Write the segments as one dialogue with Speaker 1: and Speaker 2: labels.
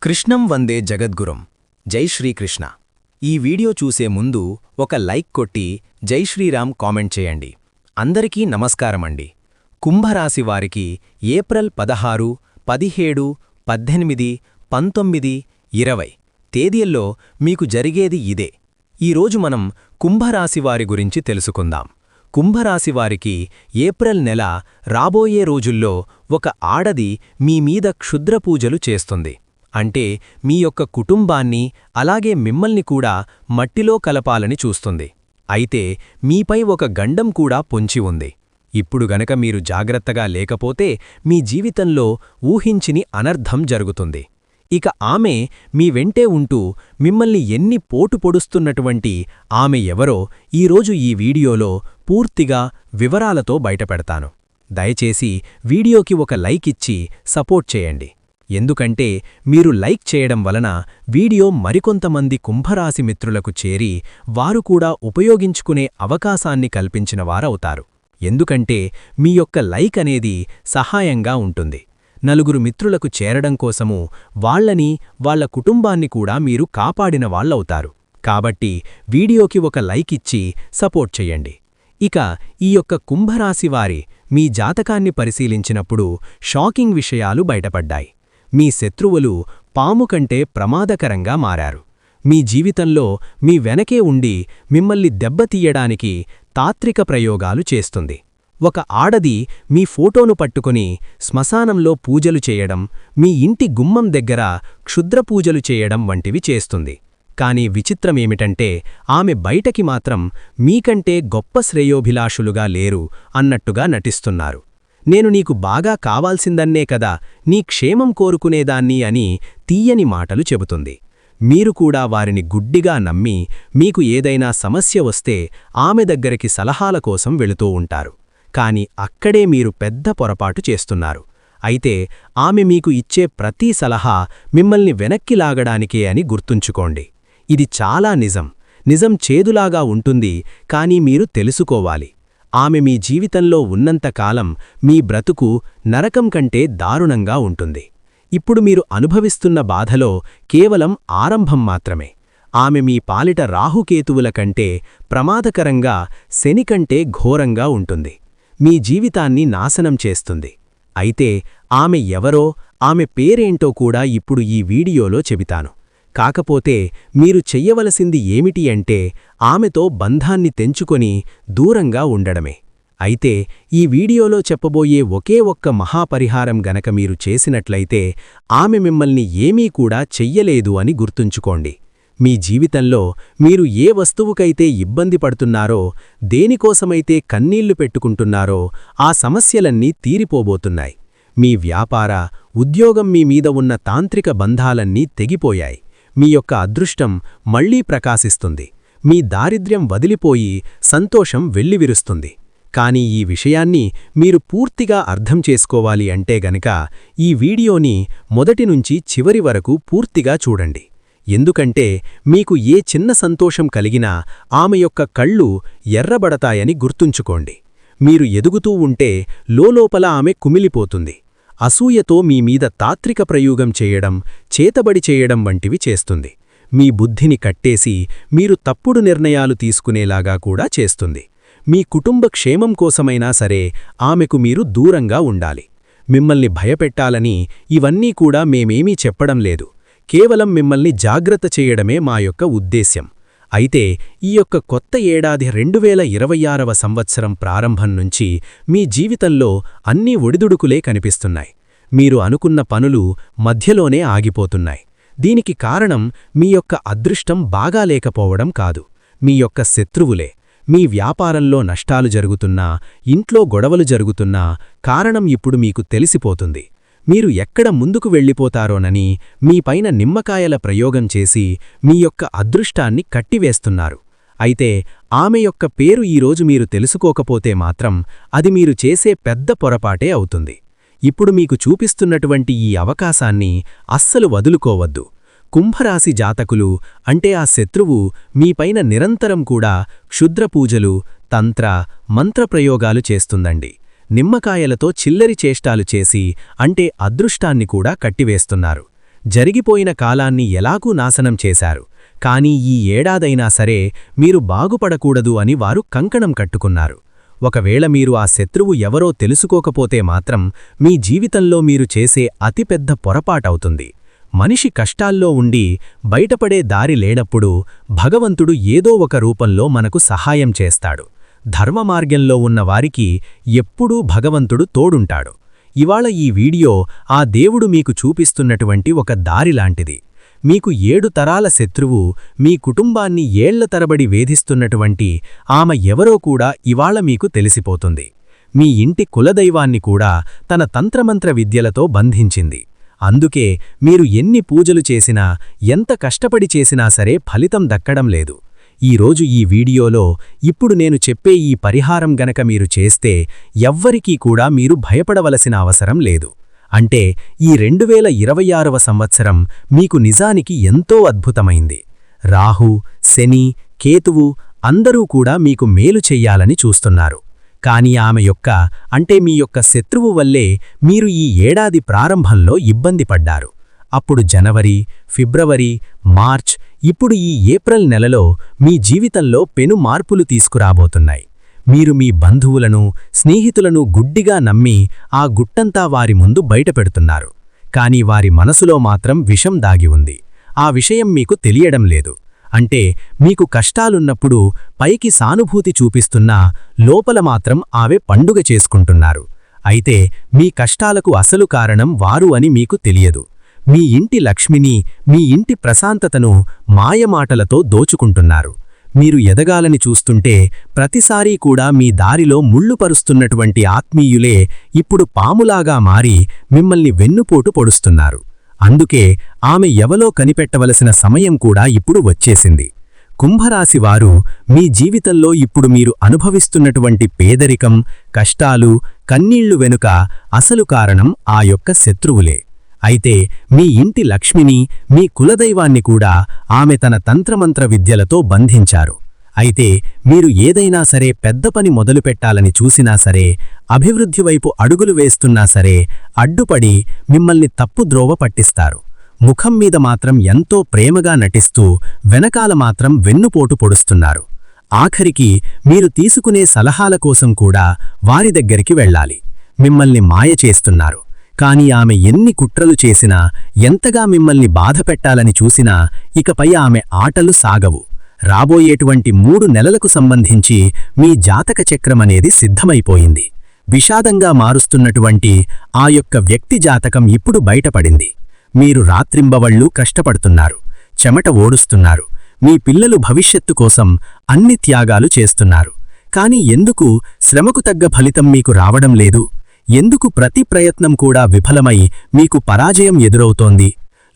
Speaker 1: కృష్ణం వందే జగద్గురం. జై శ్రీకృష్ణ. ఈ వీడియో చూసే ముందు ఒక లైక్ కొట్టి జై శ్రీరామ్ కామెంట్ చేయండి. అందరికీ నమస్కారమండి. కుంభరాశి వారికి ఏప్రిల్ 16, 17, 18, 19, 20 తేదీల్లో మీకు జరిగేది ఇదే. ఈరోజు మనం కుంభరాశివారి గురించి తెలుసుకుందాం. కుంభరాశివారికి ఏప్రిల్ నెల రాబోయే రోజుల్లో ఒక ఆడది మీ మీద క్షుద్రపూజలు చేస్తుంది. అంటే మీ యొక్క కుటుంబాన్ని అలాగే మిమ్మల్ని కూడా మట్టిలో కలపాలని చూస్తుంది. అయితే మీపై ఒక గండం కూడా పొంచి ఉంది. ఇప్పుడు గనక మీరు జాగ్రత్తగా లేకపోతే మీ జీవితంలో ఊహించిని అనర్థం జరుగుతుంది. ఇక ఆమె మీ వెంటే ఉంటూ మిమ్మల్ని ఎన్ని పోటు పొడుస్తున్నటువంటి ఆమె ఎవరో ఈరోజు ఈ వీడియోలో పూర్తిగా వివరాలతో బయటపెడతాను. దయచేసి వీడియోకి ఒక లైక్ ఇచ్చి సపోర్ట్ చేయండి. ఎందుకంటే మీరు లైక్ చేయడం వలన వీడియో మరికొంతమంది కుంభరాశి మిత్రులకు చేరి వారు కూడా ఉపయోగించుకునే అవకాశాన్ని కల్పించిన వారవుతారు. ఎందుకంటే మీ యొక్క లైక్ అనేది సహాయంగా ఉంటుంది. నలుగురు మిత్రులకు చేరడం కోసము వాళ్లని వాళ్ల కుటుంబాన్ని కూడా మీరు కాపాడిన వాళ్ళవుతారు. కాబట్టి వీడియోకి ఒక లైక్ ఇచ్చి సపోర్ట్ చెయ్యండి. ఇక ఈ యొక్క కుంభరాశివారి మీ జాతకాన్ని పరిశీలించినప్పుడు షాకింగ్ విషయాలు బయటపడ్డాయి. మీ శత్రువులు పాము కంటే ప్రమాదకరంగా మారారు. మీ జీవితంలో మీ వెనకే ఉండి మిమ్మల్ని దెబ్బతీయడానికి తాత్రిక ప్రయోగాలు చేస్తుంది. ఒక ఆడది మీ ఫోటోను పట్టుకుని శ్మశానంలో పూజలు చేయడం, మీ ఇంటి గుమ్మం దగ్గర క్షుద్రపూజలు చేయడం వంటివి చేస్తుంది. కాని విచిత్రమేమిటంటే ఆమె బయటకి మాత్రం మీకంటే గొప్ప శ్రేయోభిలాషులుగా లేరు అన్నట్టుగా నటిస్తున్నారు. నేను నీకు బాగా కావాల్సిందన్నే కదా, నీ క్షేమం కోరుకునేదాన్ని అని తీయని మాటలు చెబుతుంది. మీరు కూడా వారిని గుడ్డిగా నమ్మి మీకు ఏదైనా సమస్య వస్తే ఆమె దగ్గరికి సలహాల కోసం వెళుతూ ఉంటారు. కాని అక్కడే మీరు పెద్ద పొరపాటు చేస్తున్నారు. అయితే ఆమె మీకు ఇచ్చే ప్రతి సలహా మిమ్మల్ని వెనక్కి లాగడానికే అని గుర్తుంచుకోండి. ఇది చాలా నిజం చేదులాగా ఉంటుంది, కానీ మీరు తెలుసుకోవాలి. ఆమె మీ జీవితంలో ఉన్నంతకాలం మీ బ్రతుకు నరకం కంటే దారుణంగా ఉంటుంది. ఇప్పుడు మీరు అనుభవిస్తున్న బాధలో కేవలం ఆరంభం మాత్రమే. ఆమె మీ పాలిట రాహుకేతువుల కంటే ప్రమాదకరంగా, శని కంటే ఘోరంగా ఉంటుంది. మీ జీవితాన్ని నాశనం చేస్తుంది. అయితే ఆమె ఎవరో, ఆమె పేరేంటో కూడా ఇప్పుడు ఈ వీడియోలో చెబుతాను. కాకపోతే మీరు చెయ్యవలసింది ఏమిటి అంటే ఆమెతో బంధాన్ని తెంచుకొని దూరంగా ఉండడమే. అయితే ఈ వీడియోలో చెప్పబోయే ఒకే ఒక్క మహాపరిహారం గనక మీరు చేసినట్లయితే ఆమె మిమ్మల్ని ఏమీ కూడా చెయ్యలేదు అని గుర్తుంచుకోండి. మీ జీవితంలో మీరు ఏ వస్తువుకైతే ఇబ్బంది పడుతున్నారో, దేనికోసమైతే కన్నీళ్లు పెట్టుకుంటున్నారో ఆ సమస్యలన్నీ తీరిపోబోతున్నాయి. మీ వ్యాపార, ఉద్యోగం మీ మీద ఉన్న తాంత్రిక బంధాలన్నీ తెగిపోయాయి. మీ యొక్క అదృష్టం మళ్లీ ప్రకాశిస్తుంది. మీ దారిద్ర్యం వదిలిపోయి సంతోషం వెల్లివిరుస్తుంది. కానీ ఈ విషయాన్ని మీరు పూర్తిగా అర్థం చేసుకోవాలి అంటే గనక ఈ వీడియోని మొదటి నుంచి చివరి వరకు పూర్తిగా చూడండి. ఎందుకంటే మీకు ఏ చిన్న సంతోషం కలిగినా ఆమె యొక్క కళ్ళు ఎర్రబడతాయని గుర్తుంచుకోండి. మీరు ఎదుగుతూ ఉంటే లోలోపల ఆమె కుమిలిపోతుంది. అసూయతో మీ మీద తాత్రిక ప్రయోగం చేయడం, చేతబడి చేయడం వంటివి చేస్తుంది. మీ బుద్ధిని కట్టేసి మీరు తప్పుడు నిర్ణయాలు తీసుకునేలాగా కూడా చేస్తుంది. మీ కుటుంబ క్షేమం కోసమైనా సరే ఆమెకు మీరు దూరంగా ఉండాలి. మిమ్మల్ని భయపెట్టాలని ఇవన్నీ కూడా మేమేమీ చెప్పడం లేదు. కేవలం మిమ్మల్ని జాగ్రత్త చేయడమే మా యొక్క ఉద్దేశ్యం. అయితే ఈ యొక్క కొత్త ఏడాది 2026వ సంవత్సరం ప్రారంభం నుంచి మీ జీవితంలో అన్నీ ఒడిదుడుకులే కనిపిస్తున్నాయి. మీరు అనుకున్న పనులు మధ్యలోనే ఆగిపోతున్నాయి. దీనికి కారణం మీ యొక్క అదృష్టం బాగాలేకపోవడం కాదు, మీ యొక్క శత్రువులే. మీ వ్యాపారంలో నష్టాలు జరుగుతున్నా, ఇంట్లో గొడవలు జరుగుతున్నా కారణం ఇప్పుడు మీకు తెలిసిపోతుంది. మీరు ఎక్కడ ముందుకు వెళ్ళిపోతారోనని మీపైన నిమ్మకాయల ప్రయోగం చేసి మీ యొక్క అదృష్టాన్ని కట్టివేస్తున్నారు. అయితే ఆమె యొక్క పేరు ఈరోజు మీరు తెలుసుకోకపోతే మాత్రం అది మీరు చేసే పెద్ద పొరపాటే అవుతుంది. ఇప్పుడు మీకు చూపిస్తున్నటువంటి ఈ అవకాశాన్ని అస్సలు వదులుకోవద్దు. కుంభరాశి జాతకులు అంటే ఆ శత్రువు మీపైన నిరంతరం కూడా క్షుద్రపూజలు, తంత్ర, మంత్రప్రయోగాలు చేస్తుందండి. నిమ్మకాయలతో చిల్లరి చేష్టాలు చేసి అంటే అదృష్టాన్ని కూడా కట్టివేస్తున్నారు. జరిగిపోయిన కాలాన్ని ఎలాగూ నాశనం చేశారు. కానీ ఈ ఏడాదైనా సరే మీరు బాగుపడకూడదు అని వారు కంకణం కట్టుకున్నారు. ఒకవేళ మీరు ఆ శత్రువు ఎవరో తెలుసుకోకపోతే మాత్రం మీ జీవితంలో మీరు చేసే అతిపెద్ద పొరపాటవుతుంది. మనిషి కష్టాల్లో ఉండి బయటపడే దారి లేనప్పుడు భగవంతుడు ఏదో ఒక రూపంలో మనకు సహాయం చేస్తాడు. ధర్మమార్గంలో ఉన్న వారికి ఎప్పుడూ భగవంతుడు తోడుంటాడు. ఇవాళ ఈ వీడియో ఆ దేవుడు మీకు చూపిస్తున్నటువంటి ఒక దారిలాంటిది. మీకు 7 తరాల శత్రువు మీ కుటుంబాన్ని ఏళ్ల తరబడి వేధిస్తున్నటువంటి ఆమె ఎవరో కూడా ఇవాళ మీకు తెలిసిపోతుంది. మీ ఇంటి కులదైవాన్ని కూడా తన తంత్రమంత్ర విద్యలతో బంధించింది. అందుకే మీరు ఎన్ని పూజలు చేసినా ఎంత కష్టపడి చేసినా సరే ఫలితం దక్కడం లేదు. ఈరోజు ఈ వీడియోలో ఇప్పుడు నేను చెప్పే ఈ పరిహారం గనక మీరు చేస్తే ఎవ్వరికీ కూడా మీరు భయపడవలసిన అవసరం లేదు. అంటే ఈ 2026వ సంవత్సరం మీకు నిజానికి ఎంతో అద్భుతమైంది. రాహు, శని, కేతువు అందరూ కూడా మీకు మేలు చెయ్యాలని చూస్తున్నారు. కాని ఆమె యొక్క అంటే మీ యొక్క శత్రువు వల్లే మీరు ఈ ఏడాది ప్రారంభంలో ఇబ్బంది పడ్డారు. అప్పుడు జనవరి, ఫిబ్రవరి, మార్చ్, ఇప్పుడు ఈ ఏప్రిల్ నెలలో మీ జీవితంలో పెను మార్పులు తీసుకురాబోతున్నాయి. మీరు మీ బంధువులను, స్నేహితులను గుడ్డిగా నమ్మి ఆ గుట్టంతా వారి ముందు బయటపెడుతున్నారు. కాని వారి మనసులో మాత్రం విషం దాగి ఉంది. ఆ విషయం మీకు తెలియడం లేదు. అంటే మీకు కష్టాలున్నప్పుడు పైకి సానుభూతి చూపిస్తున్నా లోపల మాత్రం ఆవే పండుగ చేసుకుంటున్నారు. అయితే మీ కష్టాలకు అసలు కారణం వారు అని మీకు తెలియదు. మీ ఇంటి లక్ష్మిని, మీ ఇంటి ప్రశాంతతను మాయమాటలతో దోచుకుంటున్నారు. మీరు ఎదగాలని చూస్తుంటే ప్రతిసారీ కూడా మీ దారిలో ముళ్ళుపరుస్తున్నటువంటి ఆత్మీయులే ఇప్పుడు పాములాగా మారి మిమ్మల్ని వెన్నుపోటు పొడుస్తున్నారు. అందుకే ఆమె ఎవలో కనిపెట్టవలసిన సమయం కూడా ఇప్పుడు వచ్చేసింది. కుంభరాశివారు మీ జీవితంలో ఇప్పుడు మీరు అనుభవిస్తున్నటువంటి పేదరికం, కష్టాలు, కన్నీళ్లు వెనుక అసలు కారణం ఆ యొక్క శత్రువులే. అయితే మీ ఇంటి లక్ష్మిని, మీ కులదైవాన్ని కూడా ఆమె తన తంత్రమంత్ర విద్యలతో బంధించారు. అయితే మీరు ఏదైనా సరే పెద్ద పని మొదలుపెట్టాలని చూసినా సరే, అభివృద్ధి వైపు అడుగులు వేస్తున్నా సరే అడ్డుపడి మిమ్మల్ని తప్పుద్రోవ పట్టిస్తారు. ముఖం మీద మాత్రం ఎంతో ప్రేమగా నటిస్తూ వెనకాల మాత్రం వెన్నుపోటు పొడుస్తున్నారు. ఆఖరికి మీరు తీసుకునే సలహాల కోసం కూడా వారి దగ్గరికి వెళ్ళాలి. మిమ్మల్ని మాయ చేస్తున్నారు. కాని ఆమె ఎన్ని కుట్రలు చేసినా, ఎంతగా మిమ్మల్ని బాధపెట్టాలని చూసినా ఇకపై ఆమె ఆటలు సాగవు. రాబోయేటువంటి 3 నెలలకు సంబంధించి మీ జాతక చక్రమనేది సిద్ధమైపోయింది. విషాదంగా మారుస్తున్నటువంటి ఆ యొక్క వ్యక్తి జాతకం ఇప్పుడు బయటపడింది. మీరు రాత్రింబవళ్లూ కష్టపడుతున్నారు, చెమట ఓడుస్తున్నారు. మీ పిల్లలు భవిష్యత్తు కోసం అన్ని త్యాగాలు చేస్తున్నారు. కాని ఎందుకు శ్రమకు తగ్గ ఫలితం మీకు రావడం లేదు? ఎందుకు ప్రతి ప్రయత్నం కూడా విఫలమై మీకు పరాజయం ఎదురవుతోంది?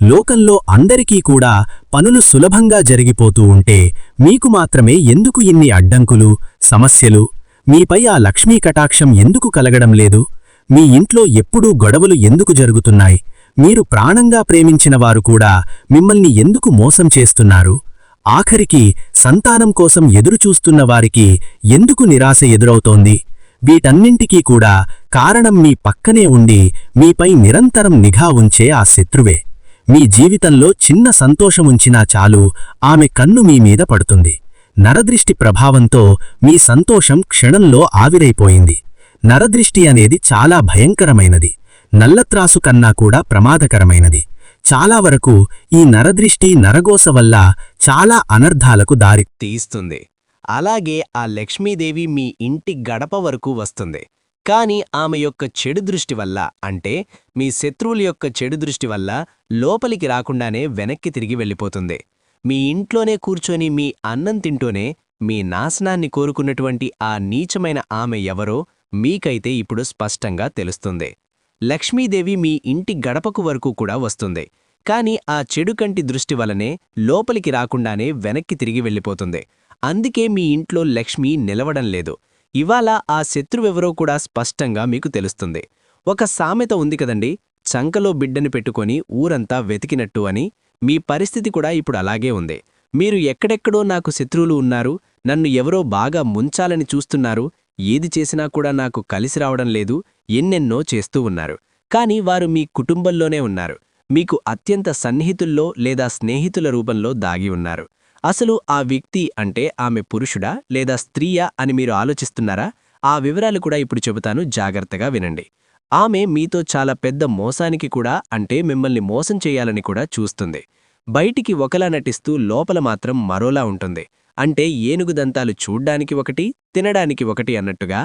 Speaker 1: లోకంలో అందరికీ కూడా పనులు సులభంగా జరిగిపోతూ ఉంటే మీకు మాత్రమే ఎందుకు ఇన్ని అడ్డంకులు, సమస్యలు? మీపై ఆ లక్ష్మీ కటాక్షం ఎందుకు కలగడం లేదు? మీ ఇంట్లో ఎప్పుడూ గొడవలు ఎందుకు జరుగుతున్నాయి? మీరు ప్రాణంగా ప్రేమించిన వారు కూడా మిమ్మల్ని ఎందుకు మోసం చేస్తున్నారు? ఆఖరికి సంతానం కోసం ఎదురుచూస్తున్న వారికి ఎందుకు నిరాశ ఎదురవుతోంది? వీటన్నింటికీ కూడా కారణం మీ పక్కనే ఉండి మీపై నిరంతరం నిఘా ఉంచే ఆ శత్రువే. మీ జీవితంలో చిన్న సంతోషముంచినా చాలు ఆమె కన్ను మీ మీద పడుతుంది. నరదృష్టి ప్రభావంతో మీ సంతోషం క్షణంలో ఆవిరైపోయింది. నరదృష్టి అనేది చాలా భయంకరమైనది. నల్లత్రాసు కన్నా కూడా ప్రమాదకరమైనది. చాలా వరకు ఈ నరదృష్టి, నరగోస వల్ల చాలా అనర్థాలకు దారి తీస్తుంది. అలాగే ఆ లక్ష్మీదేవి మీ ఇంటి గడప వరకు వస్తుంది. కాని ఆమె యొక్క చెడు దృష్టి వల్ల, అంటే మీ శత్రువుల యొక్క చెడు దృష్టి వల్ల లోపలికి రాకుండానే వెనక్కి తిరిగి వెళ్ళిపోతుంది. మీ ఇంట్లోనే కూర్చొని మీ అన్నం తింటూనే మీ నాశనాన్ని కోరుకున్నటువంటి ఆ నీచమైన ఆమె ఎవరో మీకైతే ఇప్పుడు స్పష్టంగా తెలుస్తుంది. లక్ష్మీదేవి మీ ఇంటి గడపకు వరకు కూడా వస్తుంది. కాని ఆ చెడు కంటి దృష్టి వలనే లోపలికి రాకుండానే వెనక్కి తిరిగి వెళ్ళిపోతుంది. అందుకే మీ ఇంట్లో లక్ష్మి నిలవడం లేదు. ఇవాళ ఆ శత్రువెవరో కూడా స్పష్టంగా మీకు తెలుస్తుంది. ఒక సామెత ఉంది కదండి, చంకలో బిడ్డని పెట్టుకొని ఊరంతా వెతికినట్టు అని. మీ పరిస్థితి కూడా ఇప్పుడు అలాగే ఉంది. మీరు ఎక్కడెక్కడో నాకు శత్రువులు ఉన్నారు, నన్ను ఎవరో బాగా ముంచాలని చూస్తున్నారు, ఏది చేసినా కూడా నాకు కలిసి రావడం లేదు, ఎన్నెన్నో చేస్తూ ఉన్నారు. కాని వారు మీ కుటుంబంలోనే ఉన్నారు. మీకు అత్యంత సన్నిహితుల్లో లేదా స్నేహితుల రూపంలో దాగి ఉన్నారు. అసలు ఆ వ్యక్తి అంటే ఆమె పురుషుడా లేదా స్త్రీయా అని మీరు ఆలోచిస్తున్నారా? ఆ వివరాలు కూడా ఇప్పుడు చెబుతాను, జాగ్రత్తగా వినండి. ఆమె మీతో చాలా పెద్ద మోసానికి కూడా, అంటే మిమ్మల్ని మోసం చేయాలని కూడా చూస్తుంది. బయటికి ఒకలా నటిస్తూ లోపల మాత్రం మరోలా ఉంటుంది. అంటే ఏనుగు దంతాలు చూడ్డానికి ఒకటి, తినడానికి ఒకటి అన్నట్టుగా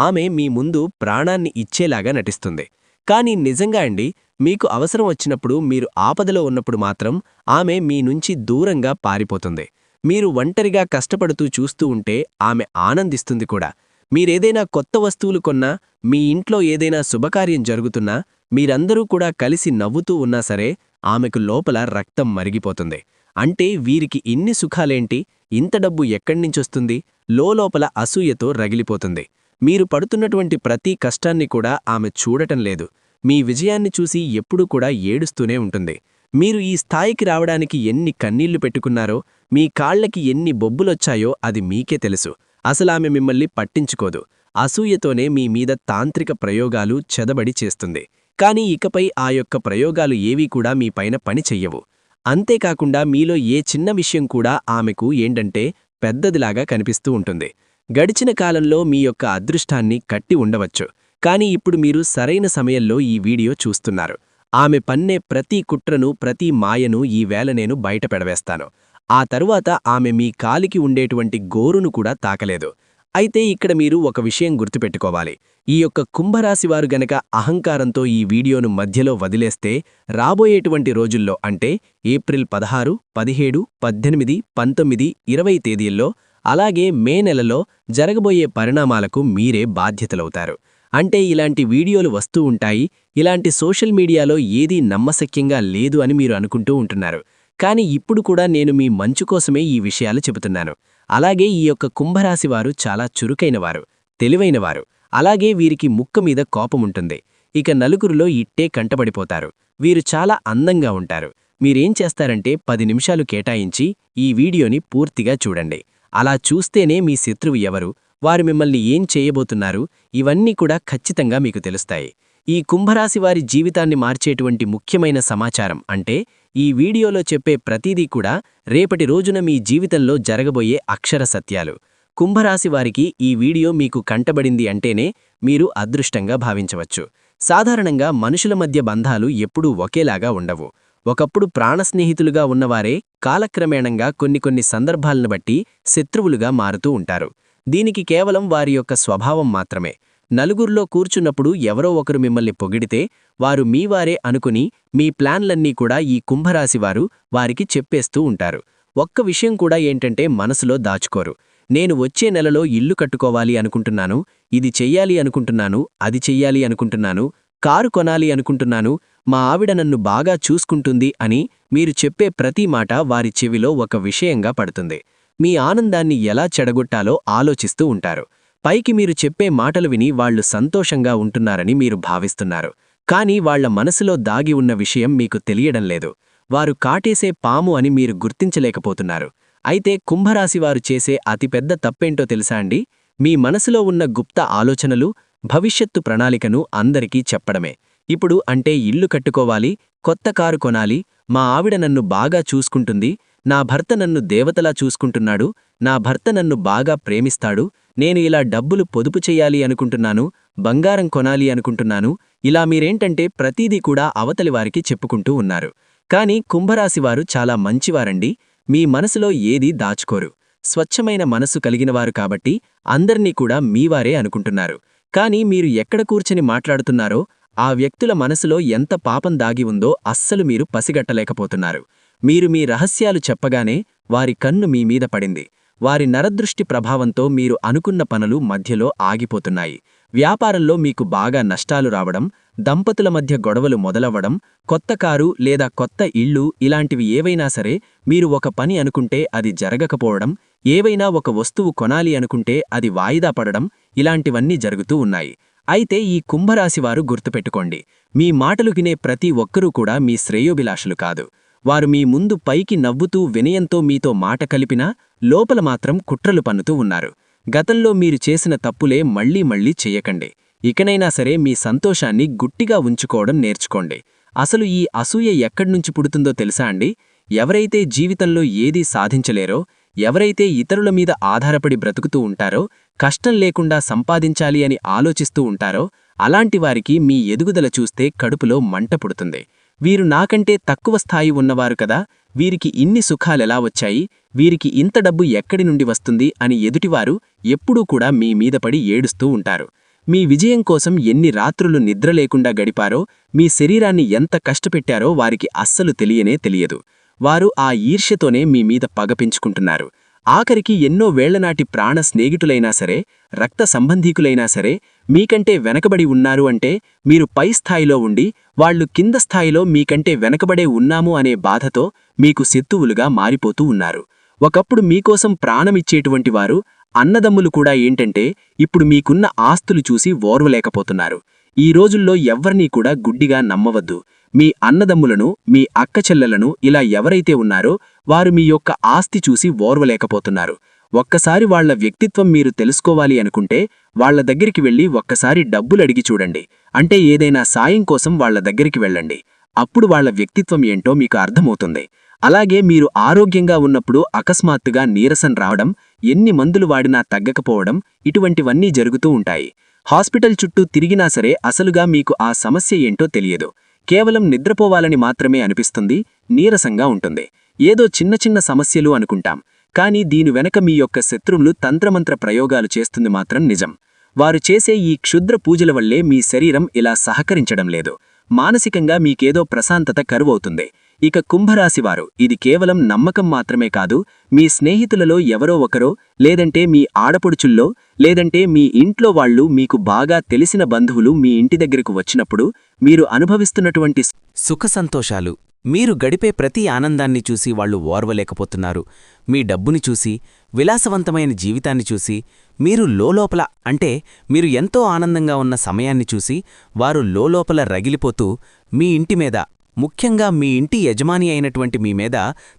Speaker 1: ఆమె మీ ముందు ప్రాణాన్ని ఇచ్చేలాగా నటిస్తుంది. కానీ నిజంగా అండి, మీకు అవసరం వచ్చినప్పుడు, మీరు ఆపదలో ఉన్నప్పుడు మాత్రం ఆమె మీ నుంచి దూరంగా పారిపోతుంది. మీరు ఒంటరిగా కష్టపడుతూ చూస్తూ ఉంటే ఆమె ఆనందిస్తుంది కూడా. మీరేదైనా కొత్త వస్తువులు కొన్నా, మీ ఇంట్లో ఏదైనా శుభకార్యం జరుగుతున్నా, మీరందరూ కూడా కలిసి నవ్వుతూ ఉన్నా సరే ఆమెకు లోపల రక్తం మరిగిపోతుంది. అంటే వీరికి ఇన్ని సుఖాలేంటి, ఇంత డబ్బు ఎక్కడ్నించొస్తుంది? లోలోపల అసూయతో రగిలిపోతుంది. మీరు పడుతున్నటువంటి ప్రతి కష్టాన్ని కూడా ఆమె చూడటం లేదు. మీ విజయాన్ని చూసి ఎప్పుడూ కూడా ఏడుస్తూనే ఉంటుంది. మీరు ఈ స్థాయికి రావడానికి ఎన్ని కన్నీళ్లు పెట్టుకున్నారో, మీ కాళ్లకి ఎన్ని బొబ్బులొచ్చాయో అది మీకే తెలుసు. అసలామె మిమ్మల్ని పట్టించుకోదు. అసూయతోనే మీ మీద తాంత్రిక ప్రయోగాలు చెదబడి చేస్తుంది. కాని ఇకపై ఆ యొక్క ప్రయోగాలు ఏవీ కూడా మీ పైన పని చెయ్యవు. అంతేకాకుండా మీలో ఏ చిన్న విషయం కూడా ఆమెకు ఏంటంటే పెద్దదిలాగా కనిపిస్తూ ఉంటుంది. గడిచిన కాలంలో మీ యొక్క అదృష్టాన్ని కట్టి ఉండవచ్చు. కాని ఇప్పుడు మీరు సరైన సమయంలో ఈ వీడియో చూస్తున్నారు. ఆమె పన్నే ప్రతి కుట్రను, ప్రతి మాయను ఈవేళ నేను బయటపెడవేస్తాను. ఆ తరువాత ఆమె మీ కాలికి ఉండేటువంటి గోరును కూడా తాకలేదు. అయితే ఇక్కడ మీరు ఒక విషయం గుర్తుపెట్టుకోవాలి. ఈ యొక్క కుంభరాశివారు గనక అహంకారంతో ఈ వీడియోను మధ్యలో వదిలేస్తే రాబోయేటువంటి రోజుల్లో, అంటే ఏప్రిల్ 16, 17, 18, 19, 20 తేదీల్లో, అలాగే మే నెలలో జరగబోయే పరిణామాలకు మీరే బాధ్యతలవుతారు. అంటే ఇలాంటి వీడియోలు వస్తూ ఉంటాయి, ఇలాంటి సోషల్ మీడియాలో ఏదీ నమ్మశక్యంగా లేదు అని మీరు అనుకుంటూ ఉంటున్నారు. కాని ఇప్పుడు కూడా నేను మీ మంచు కోసమే ఈ విషయాలు చెబుతున్నాను. అలాగే ఈ యొక్క కుంభరాశివారు చాలా చురుకైనవారు, తెలివైనవారు. అలాగే వీరికి ముక్క మీద కోపముంటుంది. ఇక నలుగురిలో ఇట్టే కంటబడిపోతారు. వీరు చాలా అందంగా ఉంటారు. మీరేం చేస్తారంటే 10 నిమిషాలు కేటాయించి ఈ వీడియోని పూర్తిగా చూడండి. అలా చూస్తేనే మీ శత్రువు ఎవరు, వారు మిమ్మల్ని ఏం చేయబోతున్నారు, ఇవన్నీ కూడా ఖచ్చితంగా మీకు తెలుస్తాయి. ఈ కుంభరాశివారి జీవితాన్ని మార్చేటువంటి ముఖ్యమైన సమాచారం, అంటే ఈ వీడియోలో చెప్పే ప్రతిదీ కూడా రేపటి రోజున మీ జీవితంలో జరగబోయే అక్షర సత్యాలు. కుంభరాశివారికి ఈ వీడియో మీకు కంటబడింది అంటేనే మీరు అదృష్టంగా భావించవచ్చు. సాధారణంగా మనుషుల మధ్య బంధాలు ఎప్పుడూ ఒకేలాగా ఉండవు. ఒకప్పుడు ప్రాణస్నేహితులుగా ఉన్నవారే కాలక్రమేణంగా కొన్ని సందర్భాలను బట్టి శత్రువులుగా మారుతూ ఉంటారు. దీనికి కేవలం వారి యొక్క స్వభావం మాత్రమే. నలుగురిలో కూర్చున్నప్పుడు ఎవరో ఒకరు మిమ్మల్ని పొగిడితే వారు మీవారే అనుకుని మీ ప్లాన్లన్నీ కూడా ఈ కుంభరాశివారు వారికి చెప్పేస్తూ ఉంటారు. ఒక్క విషయం కూడా ఏంటంటే మనసులో దాచుకోరు. నేను వచ్చే నెలలో ఇల్లు కట్టుకోవాలి అనుకుంటున్నాను, ఇది చెయ్యాలి అనుకుంటున్నాను, అది చెయ్యాలి అనుకుంటున్నాను, కారు కొనాలి అనుకుంటున్నాను, మా ఆవిడ నన్ను బాగా చూసుకుంటుంది అని మీరు చెప్పే ప్రతి మాట వారి చెవిలో ఒక విషయంగా పడుతుంది. మీ ఆనందాన్ని ఎలా చెడగొట్టాలో ఆలోచిస్తూ ఉంటారు. పైకి మీరు చెప్పే మాటలు విని వాళ్లు సంతోషంగా ఉంటున్నారని మీరు భావిస్తున్నారు. కాని వాళ్ల మనసులో దాగి ఉన్న విషయం మీకు తెలియడం లేదు. వారు కాటేసే పాము అని మీరు గుర్తించలేకపోతున్నారు. అయితే కుంభరాశివారు చేసే అతిపెద్ద తప్పేంటో తెలుసా అండి? మీ మనసులో ఉన్న గుప్త ఆలోచనలు, భవిష్యత్తు ప్రణాళికను అందరికీ చెప్పడమే. ఇప్పుడు అంటే ఇల్లు కట్టుకోవాలి, కొత్త కారు కొనాలి, మా ఆవిడ నన్ను బాగా చూసుకుంటుంది, నా భర్త నన్ను దేవతలా చూసుకుంటున్నాడు, నా భర్త నన్ను బాగా ప్రేమిస్తాడు, నేను ఇలా డబ్బులు పొదుపు చెయ్యాలి అనుకుంటున్నాను, బంగారం కొనాలి అనుకుంటున్నాను, ఇలా మీరేంటంటే ప్రతీదీ కూడా అవతలివారికి చెప్పుకుంటూ ఉన్నారు. కాని కుంభరాశివారు చాలా మంచివారండి. మీ మనసులో ఏదీ దాచుకోరు. స్వచ్ఛమైన మనసు కలిగినవారు కాబట్టి అందర్నీ కూడా మీవారే అనుకుంటున్నారు. కాని మీరు ఎక్కడ కూర్చొని మాట్లాడుతున్నారో ఆ వ్యక్తుల మనసులో ఎంత పాపం దాగి ఉందో అస్సలు మీరు పసిగట్టలేకపోతున్నారు. మీరు మీ రహస్యాలు చెప్పగానే వారి కన్ను మీ మీద పడింది. వారి నరదృష్టి ప్రభావంతో మీరు అనుకున్న పనులు మధ్యలో ఆగిపోతున్నాయి. వ్యాపారంలో మీకు బాగా నష్టాలు రావడం, దంపతుల మధ్య గొడవలు మొదలవ్వడం, కొత్త కారు లేదా కొత్త ఇళ్ళు ఇలాంటివి ఏవైనా సరే మీరు ఒక పని అనుకుంటే అది జరగకపోవడం, ఏవైనా ఒక వస్తువు కొనాలి అనుకుంటే అది వాయిదా పడడం, ఇలాంటివన్నీ జరుగుతూ ఉన్నాయి. అయితే ఈ కుంభరాశివారు గుర్తుపెట్టుకోండి, మీ మాటలు వినే ప్రతి ఒక్కరూ కూడా మీ శ్రేయోభిలాషులు కాదు. వారు మీ ముందు పైకి నవ్వుతూ వినయంతో మీతో మాట కలిపినా లోపల మాత్రం కుట్రలు పన్నుతూ ఉన్నారు. గతంలో మీరు చేసిన తప్పులే మళ్లీ చెయ్యకండి. ఇకనైనా సరే మీ సంతోషాన్ని గుట్టిగా ఉంచుకోవడం నేర్చుకోండి. అసలు ఈ అసూయ ఎక్కడ్నుంచి పుడుతుందో తెలుసా అండి? ఎవరైతే జీవితంలో ఏదీ సాధించలేరో, ఎవరైతే ఇతరుల మీద ఆధారపడి బ్రతుకుతూ ఉంటారో, కష్టం లేకుండా సంపాదించాలి అని ఆలోచిస్తూ ఉంటారో, అలాంటివారికి మీ ఎదుగుదల చూస్తే కడుపులో మంట పుడుతుంది. వీరు నాకంటే తక్కువ స్థాయి ఉన్నవారు కదా, వీరికి ఇన్ని సుఖాలెలా వచ్చాయి, వీరికి ఇంత డబ్బు ఎక్కడి నుండి వస్తుంది అని ఎదుటివారు ఎప్పుడూ కూడా మీ మీద పడి ఏడుస్తూ ఉంటారు. మీ విజయం కోసం ఎన్ని రాత్రులు నిద్రలేకుండా గడిపారో, మీ శరీరాన్ని ఎంత కష్టపెట్టారో వారికి అస్సలు తెలియదు. వారు ఆ ఈర్ష్యతోనే మీ మీద పగ పెంచుకుంటున్నారు. ఆఖరికి ఎన్నో వేళ్లనాటి ప్రాణ స్నేహితులైనా సరే, రక్త సంబంధీకులైనా సరే, మీకంటే వెనకబడి ఉన్నారు అంటే మీరు పై స్థాయిలో ఉండి, వాళ్లు కింద స్థాయిలో మీకంటే వెనకబడే ఉన్నాము అనే బాధతో మీకు శత్రువులుగా మారిపోతూ ఉన్నారు. ఒకప్పుడు మీకోసం ప్రాణమిచ్చేటువంటి వారు, అన్నదమ్ములు కూడా ఏంటంటే ఇప్పుడు మీకున్న ఆస్తులు చూసి ఓర్వలేకపోతున్నారు. ఈ రోజుల్లో ఎవ్వర్నీ కూడా గుడ్డిగా నమ్మవద్దు. మీ అన్నదమ్ములను, మీ అక్కచెల్లెలను ఇలా ఎవరైతే ఉన్నారో వారు మీ యొక్క ఆస్తి చూసి ఓర్వలేకపోతున్నారు. ఒక్కసారి వాళ్ల వ్యక్తిత్వం మీరు తెలుసుకోవాలి అనుకుంటే వాళ్ల దగ్గరికి వెళ్లి ఒక్కసారి డబ్బులడిగి చూడండి. అంటే ఏదైనా సాయం కోసం వాళ్ల దగ్గరికి వెళ్ళండి. అప్పుడు వాళ్ల వ్యక్తిత్వం ఏంటో మీకు అర్థమవుతుంది. అలాగే మీరు ఆరోగ్యంగా ఉన్నప్పుడు అకస్మాత్తుగా నీరసం రావడం, ఎన్ని మందులు వాడినా తగ్గకపోవడం, ఇటువంటివన్నీ జరుగుతూ ఉంటాయి. హాస్పిటల్ చుట్టూ తిరిగినా సరే అసలుగా మీకు ఆ సమస్య ఏంటో తెలియదు. కేవలం నిద్రపోవాలని మాత్రమే అనిపిస్తుంది, నీరసంగా ఉంటుంది. ఏదో చిన్న చిన్న సమస్యలు అనుకుంటాం. కానీ దీని వెనక మీ యొక్క శత్రువులు తంత్రమంత్ర ప్రయోగాలు చేస్తుంది మాత్రం నిజం. వారు చేసే ఈ క్షుద్ర పూజల వల్లే మీ శరీరం ఇలా సహకరించడం లేదు. మానసికంగా మీకేదో ప్రశాంతత కరువవుతుంది. ఇక కుంభరాశివారు, ఇది కేవలం నమ్మకం మాత్రమే కాదు, మీ స్నేహితులలో ఎవరో ఒకరో, లేదంటే మీ ఆడపడుచుల్లో, లేదంటే మీ ఇంట్లో వాళ్ళు, మీకు బాగా తెలిసిన బంధువులు మీ ఇంటి దగ్గరకు వచ్చినప్పుడు మీరు అనుభవిస్తున్నటువంటి
Speaker 2: సుఖ సంతోషాలు, మీరు గడిపే ప్రతి ఆనందాన్ని చూసి వాళ్లు ఓర్వలేకపోతున్నారు. మీ డబ్బుని చూసి, విలాసవంతమైన జీవితాన్ని చూసి, మీరు లోలోపల అంటే మీరు ఎంతో ఆనందంగా ఉన్న సమయాన్ని చూసి వారు లోలోపల రగిలిపోతూ మీ ఇంటి మీద, ముఖ్యంగా మీ ఇంటి యజమాని అయినటువంటి మీ మీద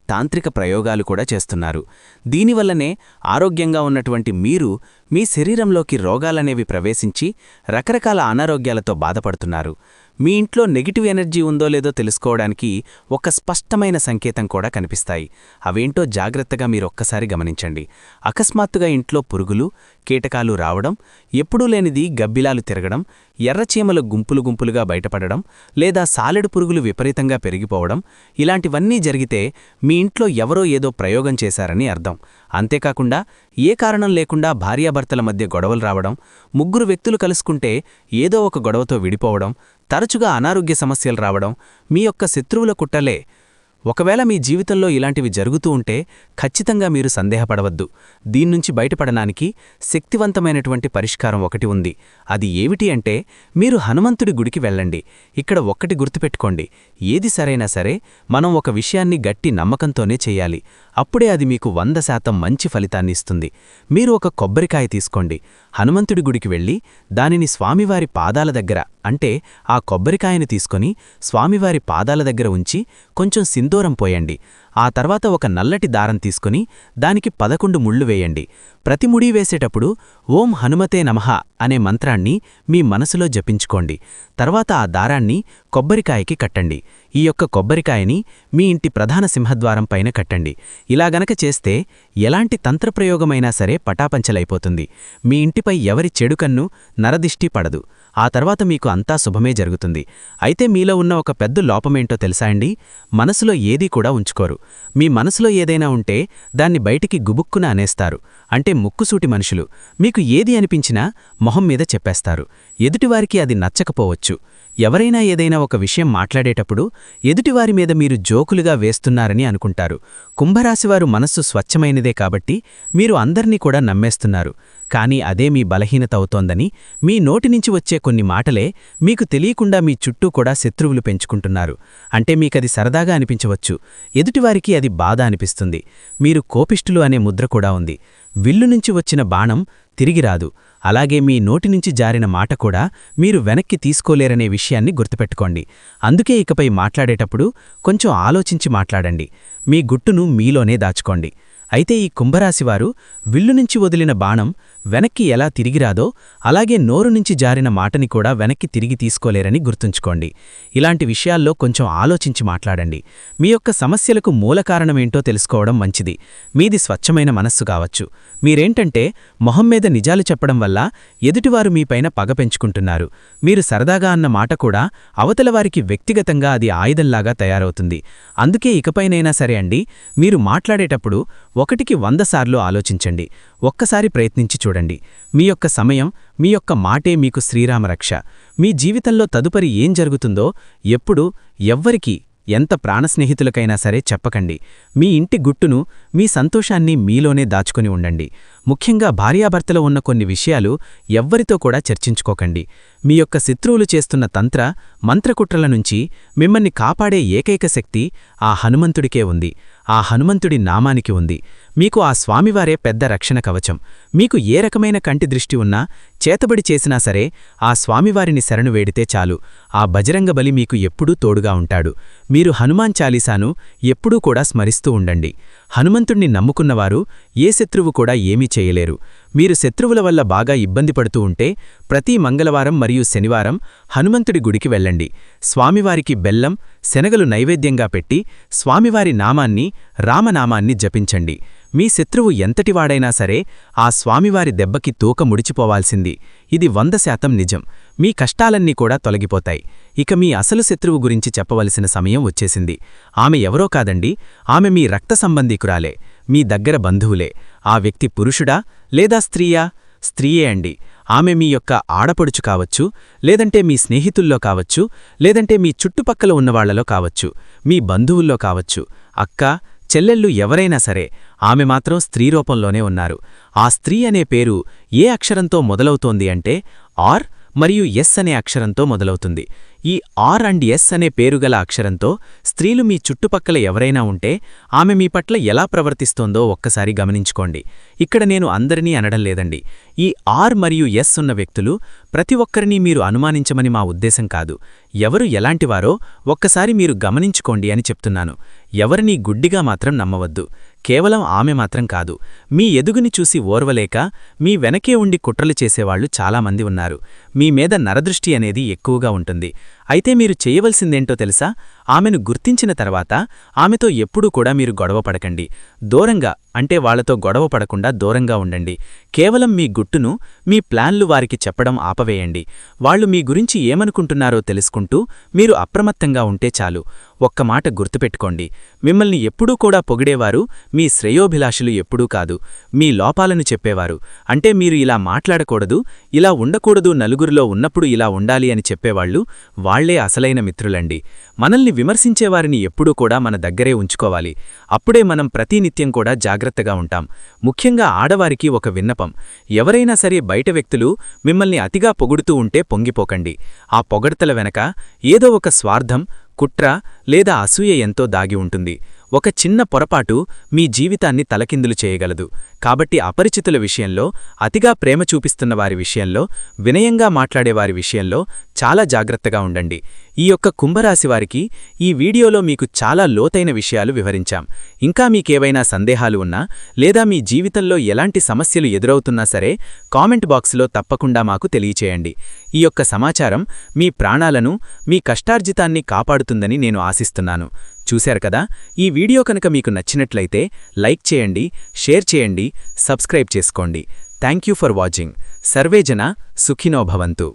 Speaker 2: తాంత్రిక ప్రయోగాలు కూడా చేస్తున్నారు. దీనివల్లనే ఆరోగ్యంగా ఉన్నటువంటి మీరు మీ శరీరంలోకి రోగాలనేవి ప్రవేశించి రకరకాల అనారోగ్యాలతో బాధపడుతున్నారు. మీ ఇంట్లో నెగిటివ్ ఎనర్జీ ఉందో లేదో తెలుసుకోవడానికి ఒక స్పష్టమైన సంకేతం కూడా కనిపిస్తాయి. అవేంటో జాగ్రత్తగా మీరొక్కసారి గమనించండి. అకస్మాత్తుగా ఇంట్లో పురుగులు, కీటకాలు రావడం, ఎప్పుడూ లేనిది గబ్బిలాలు తిరగడం, ఎర్రచీమలు గుంపులు గుంపులుగా బయటపడడం, లేదా సాలెడు పురుగులు విపరీతంగా పెరిగిపోవడం, ఇలాంటివన్నీ జరిగితే మీ ఇంట్లో ఎవరో ఏదో ప్రయోగం చేశారని అర్థం. అంతేకాకుండా ఏ కారణం లేకుండా భార్యాభర్తల మధ్య గొడవలు రావడం, ముగ్గురు వ్యక్తులు కలుసుకుంటే ఏదో ఒక గొడవతో విడిపోవడం, తరచుగా అనారోగ్య సమస్యలు రావడం మీ యొక్క శత్రువుల కుట్రలే. ఒకవేళ మీ జీవితంలో ఇలాంటివి జరుగుతూ ఉంటే ఖచ్చితంగా మీరు సందేహపడవద్దు. దీన్నుంచి బయటపడడానికి శక్తివంతమైనటువంటి పరిష్కారం ఒకటి ఉంది. అది ఏమిటి అంటే, మీరు హనుమంతుడి గుడికి వెళ్ళండి. ఇక్కడ ఒక్కటి గుర్తుపెట్టుకోండి, ఏది సరైనా సరే మనం ఒక విషయాన్ని గట్టి నమ్మకంతోనే చెయ్యాలి. అప్పుడే అది మీకు 100% మంచి ఫలితాన్ని ఇస్తుంది. మీరు ఒక కొబ్బరికాయ తీసుకోండి. హనుమంతుడి గుడికి వెళ్ళి దానిని స్వామివారి పాదాల దగ్గర, అంటే ఆ కొబ్బరికాయని తీసుకొని స్వామివారి పాదాల దగ్గర ఉంచి కొంచెం సింధూరం పోయండి. ఆ తర్వాత ఒక నల్లటి దారం తీసుకుని దానికి 11 ముళ్ళు వేయండి. ప్రతి ముడి వేసేటప్పుడు ఓం హనుమతే నమః అనే మంత్రాన్ని మీ మనసులో జపించుకోండి. తర్వాత ఆ దారాన్ని కొబ్బరికాయకి కట్టండి. ఈ యొక్క కొబ్బరికాయని మీ ఇంటి ప్రధాన సింహద్వారం పైన కట్టండి. ఇలా గనక చేస్తే ఎలాంటి తంత్రప్రయోగమైనా సరే పటాపంచలైపోతుంది. మీ ఇంటిపై ఎవరి చెడుకన్ను, నరదిష్టి పడదు. ఆ తర్వాత మీకు అంతా శుభమే జరుగుతుంది. అయితే మీలో ఉన్న ఒక పెద్ద లోపమేంటో తెలుసా అండి? మనసులో ఏదీ కూడా ఉంచుకోరు. మీ మనసులో ఏదైనా ఉంటే దాన్ని బయటికి గుబుక్కున అనేస్తారు. అంటే ముక్కుసూటి మనుషులు. మీకు ఏది అనిపించినా మొహం మీద చెప్పేస్తారు. ఎదుటివారికి అది నచ్చకపోవచ్చు. ఎవరైనా ఏదైనా ఒక విషయం మాట్లాడేటప్పుడు ఎదుటివారి మీద మీరు జోకులుగా వేస్తున్నారని అనుకుంటారు. కుంభరాశివారు మనస్సు స్వచ్ఛమైనదే కాబట్టి మీరు అందర్నీ కూడా నమ్మేస్తున్నారు. కానీ అదే మీ బలహీనత అవుతోందని, మీ నోటినుంచి వచ్చే కొన్ని మాటలే మీకు తెలియకుండా మీ చుట్టూ కూడా శత్రువులు పెంచుకుంటున్నారు. అంటే మీకది సరదాగా అనిపించవచ్చు, ఎదుటివారికి అది బాధ అనిపిస్తుంది. మీరు కోపిష్ఠులు అనే ముద్ర కూడా ఉంది. విల్లు నుంచి వచ్చిన బాణం తిరిగి రాదు. అలాగే మీ నోటినుంచి జారిన మాట కూడా మీరు వెనక్కి తీసుకోలేరనే విషయాన్ని గుర్తుపెట్టుకోండి. అందుకే ఇకపై మాట్లాడేటప్పుడు కొంచెం ఆలోచించి మాట్లాడండి. మీ గుట్టును మీలోనే దాచుకోండి. అయితే ఈ కుంభరాశివారు విల్లు నుంచి వదిలిన బాణం
Speaker 3: వెనక్కి ఎలా తిరిగిరాదో అలాగే నోరు నుంచి జారిన మాటని కూడా వెనక్కి తిరిగి తీసుకోలేరని గుర్తుంచుకోండి. ఇలాంటి విషయాల్లో కొంచెం ఆలోచించి మాట్లాడండి. మీ యొక్క సమస్యలకు మూల కారణమేంటో తెలుసుకోవడం మంచిది. మీది స్వచ్ఛమైన మనస్సు కావచ్చు. మీరేంటంటే మొహం మీద నిజాలు చెప్పడం వల్ల ఎదుటివారు మీపైన పగ పెంచుకుంటున్నారు. మీరు సరదాగా అన్న మాట కూడా అవతలవారికి వ్యక్తిగతంగా అది ఆయుధంలాగా తయారవుతుంది. అందుకే ఇకపైనైనా సరే అండి, మీరు మాట్లాడేటప్పుడు 1కి 100 సార్లు ఆలోచించండి. ఒక్కసారి ప్రయత్నించి చూడండి. మీ యొక్క సమయం, మీ యొక్క మాటే మీకు శ్రీరామరక్ష. మీ జీవితంలో తదుపరి ఏం జరుగుతుందో ఎప్పుడు ఎవ్వరికీ, ఎంత ప్రాణస్నేహితులకైనా సరే చెప్పకండి. మీ ఇంటి గుట్టును, మీ సంతోషాన్ని మీలోనే దాచుకొని ఉండండి. ముఖ్యంగా భార్యాభర్తలో ఉన్న కొన్ని విషయాలు ఎవ్వరితో కూడా చర్చించుకోకండి. మీ యొక్క శత్రువులు చేస్తున్న తంత్ర మంత్రకుట్రల నుంచి మిమ్మల్ని కాపాడే ఏకైక శక్తి ఆ హనుమంతుడికే ఉంది. ఆ హనుమంతుడి నామానికి ఉంది. మీకు ఆ స్వామివారే పెద్ద రక్షణ కవచం. మీకు ఏ రకమైన కంటి దృష్టి ఉన్నా, చేతబడి చేసినా సరే ఆ స్వామివారిని శరణు వేడితే చాలు. ఆ బజరంగబలి మీకు ఎప్పుడూ తోడుగా ఉంటాడు. మీరు హనుమాన్ చాలీసాను ఎప్పుడూ కూడా స్మరిస్తూ ఉండండి. హనుమంతుణ్ణి నమ్ముకున్నవారు ఏ శత్రువు కూడా ఏమీ చేయలేరు. మీరు శత్రువుల వల్ల బాగా ఇబ్బంది పడుతూ ఉంటే ప్రతి మంగళవారం మరియు శనివారం హనుమంతుడి గుడికి వెళ్ళండి. స్వామివారికి బెల్లం, శనగలు నైవేద్యంగా పెట్టి స్వామివారి నామాన్ని, రామనామాన్ని జపించండి. మీ శత్రువు ఎంతటివాడైనా సరే ఆ స్వామివారి దెబ్బకి తోక ముడిచిపోవాల్సింది. ఇది 100% నిజం. మీ కష్టాలన్నీ కూడా తొలగిపోతాయి. ఇక మీ అసలు శత్రువు గురించి చెప్పవలసిన సమయం వచ్చేసింది. ఆమె ఎవరో కాదండి, ఆమె మీ రక్త సంబంధీకురాలే, మీ దగ్గర బంధువులే. ఆ వ్యక్తి పురుషుడా లేదా స్త్రీయా? స్త్రీయే అండి. ఆమె మీ యొక్క ఆడపడుచు కావచ్చు, లేదంటే మీ స్నేహితుల్లో కావచ్చు, లేదంటే మీ చుట్టుపక్కల ఉన్నవాళ్లలో కావచ్చు, మీ బంధువుల్లో కావచ్చు, అక్క, చెల్లెళ్ళు ఎవరైనా సరే ఆమె మాత్రం స్త్రీ రూపంలోనే ఉన్నారు. ఆ స్త్రీ అనే పేరు ఏ అక్షరంతో మొదలవుతోంది అంటే ఆర్ మరియు ఎస్ అనే అక్షరంతో మొదలవుతుంది. ఈ ఆర్ అండ్ ఎస్ అనే పేరుగల అక్షరంతో స్త్రీలు మీ చుట్టుపక్కల ఎవరైనా ఉంటే ఆమె మీ పట్ల ఎలా ప్రవర్తిస్తోందో ఒక్కసారి గమనించుకోండి. ఇక్కడ నేను అందరినీ అనడం లేదండి. ఈ ఆర్ మరియు ఎస్ ఉన్న వ్యక్తులు ప్రతి ఒక్కరినీ మీరు అనుమానించమని మా ఉద్దేశం కాదు. ఎవరు ఎలాంటివారో ఒక్కసారి మీరు గమనించుకోండి అని చెప్తున్నాను. ఎవరినీ గుడ్డిగా మాత్రం నమ్మవద్దు. కేవలం ఆమె మాత్రం కాదు. మీ ఎదుగుని చూసి ఓర్వలేక మీ వెనకే ఉండి కుట్రలు చేసేవాళ్లు చాలామంది ఉన్నారు. మీ మీద నరదృష్టి అనేది ఎక్కువగా ఉంటుంది. అయితే మీరు చేయవలసిందేంటో తెలుసా? ఆమెను గుర్తించిన తర్వాత ఆమెతో ఎప్పుడూ కూడా మీరు గొడవపడకండి. దూరంగా, అంటే వాళ్లతో గొడవ పడకుండా దూరంగా ఉండండి. కేవలం మీ గుట్టును, మీ ప్లాన్లు వారికి చెప్పడం ఆపవేయండి. వాళ్లు మీ గురించి ఏమనుకుంటున్నారో తెలుసుకుంటూ మీరు అప్రమత్తంగా ఉంటే చాలు. ఒక్క మాట గుర్తుపెట్టుకోండి, మిమ్మల్ని ఎప్పుడూ కూడా పొగిడేవారు మీ శ్రేయోభిలాషులు ఎప్పుడూ కాదు, మీ లోపాలను చెప్పేవారు. అంటే మీరు ఇలా మాట్లాడకూడదు, ఇలా ఉండకూడదు, నలుగురిలో ఉన్నప్పుడు ఇలా ఉండాలి అని చెప్పేవాళ్లు వాళ్లే అసలైన మిత్రులండి. మనల్ని విమర్శించేవారిని ఎప్పుడూ కూడా మన దగ్గరే ఉంచుకోవాలి. అప్పుడే మనం ప్రతినిత్యం కూడా జాగ్రత్తగా ఉంటాం. ముఖ్యంగా ఆడవారికి ఒక విన్నపం, ఎవరైనా సరే బయట వ్యక్తులు మిమ్మల్ని అతిగా పొగుడుతూ ఉంటే పొంగిపోకండి. ఆ పొగడ్తల వెనక ఏదో ఒక స్వార్థం, కుట్ర లేదా అసూయ ఎంతో దాగి ఉంటుంది. ఒక చిన్న పొరపాటు మీ జీవితాన్ని తలకిందులు చేయగలదు. కాబట్టి అపరిచితుల విషయంలో, అతిగా ప్రేమ చూపిస్తున్న వారి విషయంలో, వినయంగా మాట్లాడేవారి విషయంలో చాలా జాగ్రత్తగా ఉండండి. ఈ యొక్క కుంభరాశివారికి ఈ వీడియోలో మీకు చాలా లోతైన విషయాలు వివరించాం. ఇంకా మీకేవైనా సందేహాలు ఉన్నా లేదా మీ జీవితంలో ఎలాంటి సమస్యలు ఎదురవుతున్నా సరే కామెంట్ బాక్సులో తప్పకుండా మాకు తెలియచేయండి. ఈ యొక్క సమాచారం మీ ప్రాణాలను, మీ కష్టార్జితాన్ని కాపాడుతుందని నేను ఆశిస్తున్నాను. చూశారు కదా? ఈ వీడియో కనుక మీకు నచ్చినట్లయితే లైక్ చేయండి, షేర్ చేయండి, సబ్స్క్రైబ్ చేసుకోండి. Thank you for watching. సర్వేజన సుఖినో భవంతు.